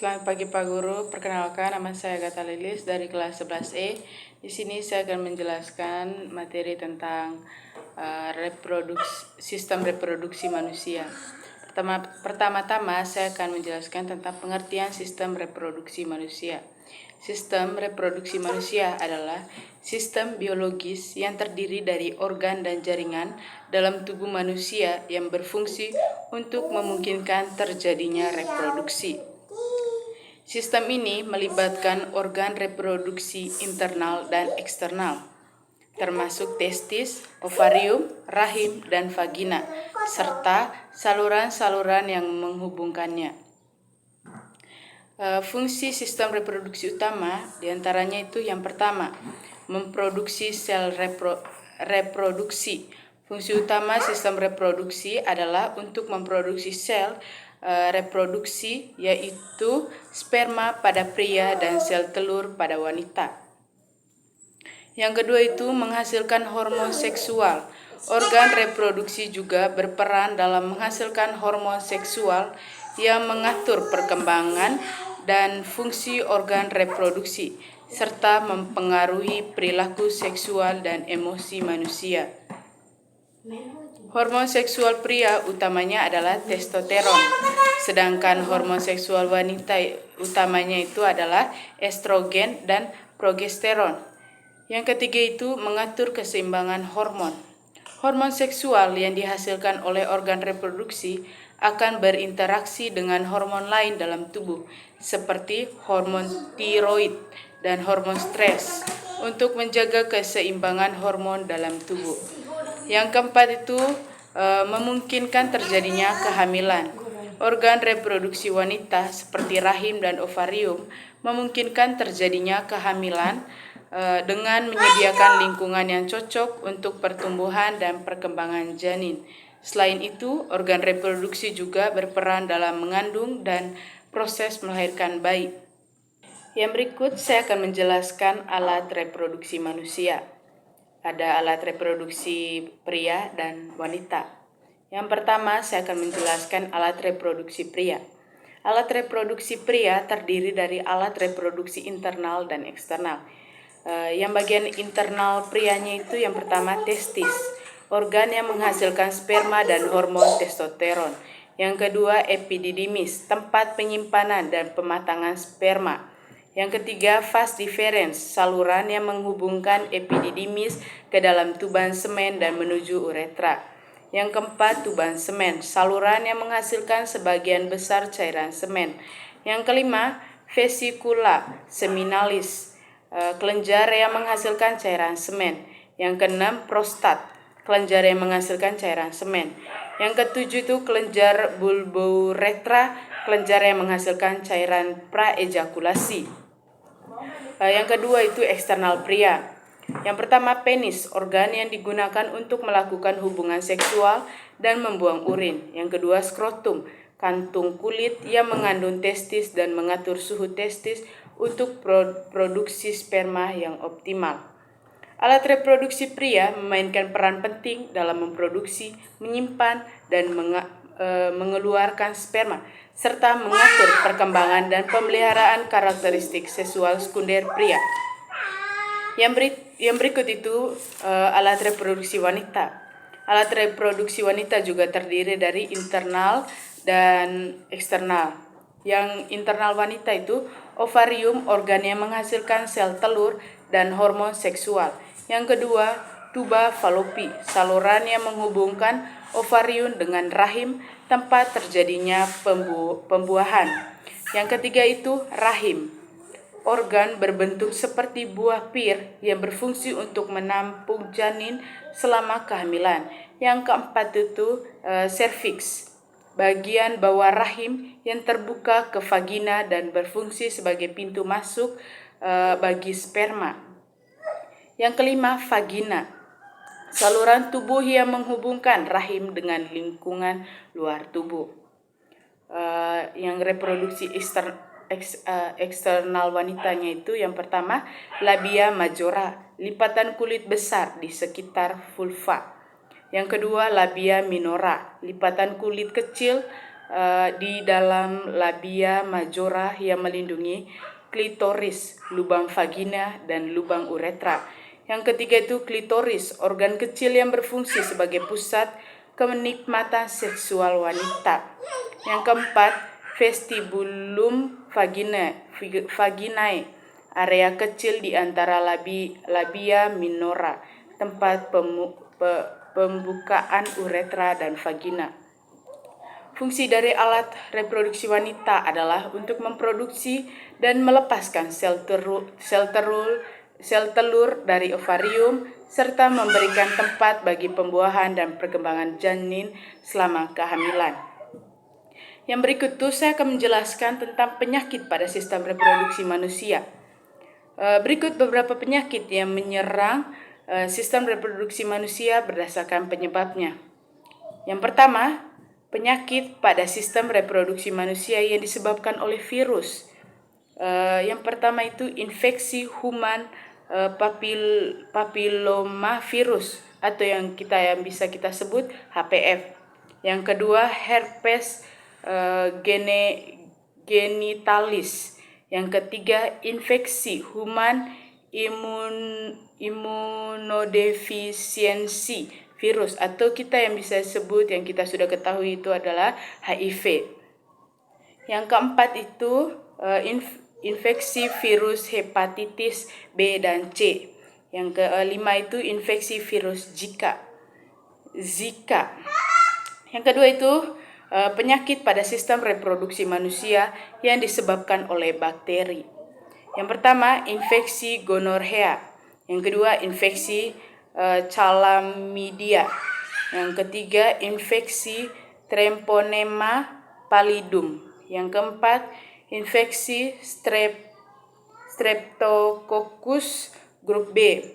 Selamat pagi Pak Guru. Perkenalkan, nama saya Agatha Lilis dari kelas 11E. Di sini saya akan menjelaskan materi tentang sistem reproduksi manusia. Pertama-tama saya akan menjelaskan tentang pengertian sistem reproduksi manusia. Sistem reproduksi manusia adalah sistem biologis yang terdiri dari organ dan jaringan dalam tubuh manusia yang berfungsi untuk memungkinkan terjadinya reproduksi. Sistem ini melibatkan organ reproduksi internal dan eksternal, termasuk testis, ovarium, rahim, dan vagina, serta saluran-saluran yang menghubungkannya. Fungsi sistem reproduksi utama diantaranya itu yang pertama, memproduksi sel reproduksi. Fungsi utama sistem reproduksi adalah untuk memproduksi sel reproduksi, yaitu sperma pada pria dan sel telur pada wanita. Yang kedua itu menghasilkan hormon seksual. Organ reproduksi juga berperan dalam menghasilkan hormon seksual yang mengatur perkembangan dan fungsi organ reproduksi, serta mempengaruhi perilaku seksual dan emosi manusia. Hormon seksual pria utamanya adalah testosteron, sedangkan hormon seksual wanita utamanya itu adalah estrogen dan progesteron. Yang ketiga itu mengatur keseimbangan hormon. Hormon seksual yang dihasilkan oleh organ reproduksi akan berinteraksi dengan hormon lain dalam tubuh, seperti hormon tiroid dan hormon stres, untuk menjaga keseimbangan hormon dalam tubuh. Yang keempat itu memungkinkan terjadinya kehamilan. Organ reproduksi wanita seperti rahim dan ovarium memungkinkan terjadinya kehamilan dengan menyediakan lingkungan yang cocok untuk pertumbuhan dan perkembangan janin. Selain itu, organ reproduksi juga berperan dalam mengandung dan proses melahirkan bayi. Yang berikut saya akan menjelaskan alat reproduksi manusia. Ada alat reproduksi pria dan wanita. Yang pertama, saya akan menjelaskan alat reproduksi pria. Alat reproduksi pria terdiri dari alat reproduksi internal dan eksternal. Yang bagian internal prianya itu yang pertama testis, organ yang menghasilkan sperma dan hormon testosteron. Yang kedua epididymis, tempat penyimpanan dan pematangan sperma. Yang ketiga vas deferens, saluran yang menghubungkan epididymis ke dalam tuban semen dan menuju uretra. Yang keempat tuban semen, saluran yang menghasilkan sebagian besar cairan semen. Yang kelima vesicula seminalis, kelenjar yang menghasilkan cairan semen. Yang keenam prostat, kelenjar yang menghasilkan cairan semen. Yang ketujuh itu kelenjar bulbouretra, kelenjar yang menghasilkan cairan praejakulasi. Yang kedua itu eksternal pria. Yang pertama penis, organ yang digunakan untuk melakukan hubungan seksual dan membuang urin. Yang kedua skrotum, kantung kulit yang mengandung testis dan mengatur suhu testis untuk produksi sperma yang optimal. Alat reproduksi pria memainkan peran penting dalam memproduksi, menyimpan, dan mengeluarkan sperma, serta mengatur perkembangan dan pemeliharaan karakteristik seksual sekunder pria. Yang berikut itu alat reproduksi wanita. Alat reproduksi wanita juga terdiri dari internal dan eksternal. Yang internal wanita itu ovarium, organ yang menghasilkan sel telur dan hormon seksual. Yang kedua tuba falopi, saluran yang menghubungkan ovarium dengan rahim, tempat terjadinya pembuahan. Yang ketiga itu rahim, organ berbentuk seperti buah pir yang berfungsi untuk menampung janin selama kehamilan. Yang keempat itu serviks, bagian bawah rahim yang terbuka ke vagina dan berfungsi sebagai pintu masuk bagi sperma. Yang kelima vagina, saluran tubuh yang menghubungkan rahim dengan lingkungan luar tubuh. Yang reproduksi eksternal wanitanya itu yang pertama labia majora, lipatan kulit besar di sekitar vulva. Yang kedua labia minora, lipatan kulit kecil di dalam labia majora yang melindungi klitoris, lubang vagina, dan lubang uretra. Yang ketiga itu klitoris, organ kecil yang berfungsi sebagai pusat kenikmatan seksual wanita. Yang keempat, vestibulum vaginae, area kecil di antara labia minora, tempat pembukaan uretra dan vagina. Fungsi dari alat reproduksi wanita adalah untuk memproduksi dan melepaskan sel telur dari ovarium, serta memberikan tempat bagi pembuahan dan perkembangan janin selama kehamilan. Yang berikut itu saya akan menjelaskan tentang penyakit pada sistem reproduksi manusia. Berikut beberapa penyakit yang menyerang sistem reproduksi manusia berdasarkan penyebabnya. Yang pertama, penyakit pada sistem reproduksi manusia yang disebabkan oleh virus. Yang pertama itu infeksi human papillomavirus atau yang bisa kita sebut HPV. Yang kedua, herpes genitalis. Yang ketiga, infeksi human immunodefisiency virus atau kita yang bisa sebut yang kita sudah ketahui itu adalah HIV. Yang keempat itu infeksi virus hepatitis B dan C. Yang kelima itu infeksi virus Zika. Yang kedua itu penyakit pada sistem reproduksi manusia yang disebabkan oleh bakteri. Yang pertama, infeksi gonorrhea. Yang kedua, infeksi chlamydia. Yang ketiga, infeksi treponema pallidum. Yang keempat, infeksi streptococcus grup B.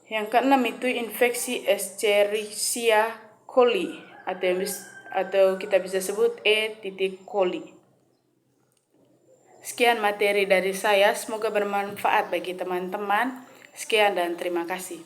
Yang keenam itu infeksi Escherichia coli atau kita bisa sebut E. coli. Sekian materi dari saya, semoga bermanfaat bagi teman-teman. Sekian dan terima kasih.